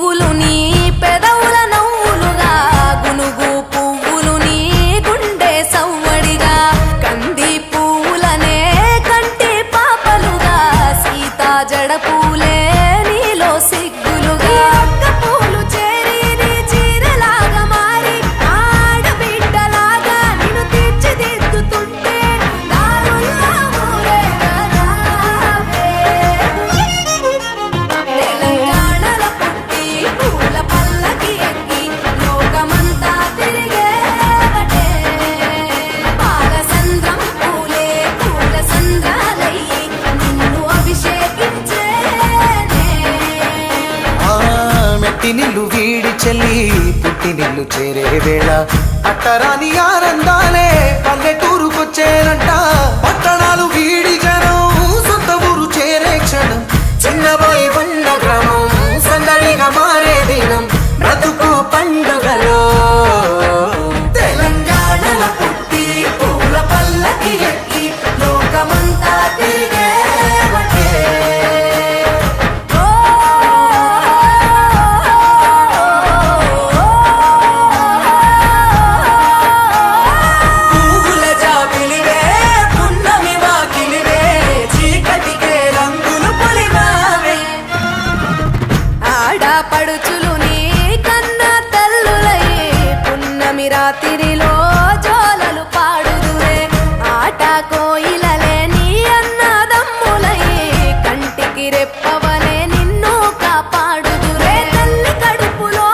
పువ్వులు నీ పెదవుల నవ్వులుగా గునుగు పువ్వులు నీ గుండె సవ్వడిగా కంది పువ్వులనే కంటి పాపలుగా సీతా జడ పూలే నీలో సిగ్గులుగా అక్క పూలు చేరి నీ చీరలాగా మారి ఆడబిడ్డలాగా నిన్ను తీర్చిదిద్దుతుంటే దారుల్లా ఊరేగరావే. తెలంగాణల పుట్టి పూల పల్లకి ఎక్కి లోకమంతా తిరిగేవటే పాలసంద్రం పూలే పూల సంద్రాలయ్యి నిన్ను అభిషేకించేనే. మెట్టి నిల్లు వీడి చెల్లి పుట్టి నిల్లు చేరే వేళ అట్టరాని ఆనందాలే పల్లెటూరుకొచ్చేనంట. పట్టణాలు వీడి జనం సొంత ఊరు చేరే క్షణం చిన్నబోయి ఉన్న గ్రామం సందడిగా మారే దినం బ్రతుకు పండుగలో. తెలంగాణల పుట్టి పూల పల్లకి ఎక్కి లోకమంతా తిరిగేవటే. పువ్వుల జాబిలివే పున్నమి వాకిలివే చీకటికే రంగులు పొలిమావే. ఆడపడుచులు నీ కన్న తల్లులయ్యే పున్నమి రాత్రిలో జోలలు పాడుదురే ఆట కోయిలలే నీ అన్నదమ్ములయ్యే కంటికి రెప్పవలే నిన్ను కాపాడుదురే. తల్లి కడుపులో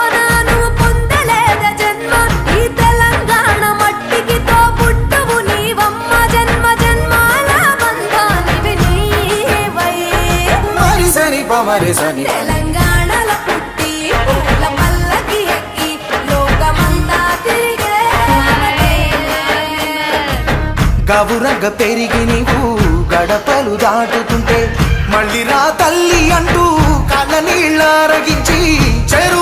నువ్వు పొందలేద జన్మ ఈ తెలంగాణ మట్టికి తో పుట్టవు నీవమ్మ జన్మ జన్మాల బంధానివి నీవై. మరిసని పమరిసని తెలంగాణల పుట్టి పూల పల్లకి ఎక్కి లోకమంతా తిరిగేవటే. గవురగ పెరిగి నీవు గడపలు దాటుతుంటే మళ్ళీ రా తల్లి అంటూ కళ్ళ నీళ్ళ రగించి చెరు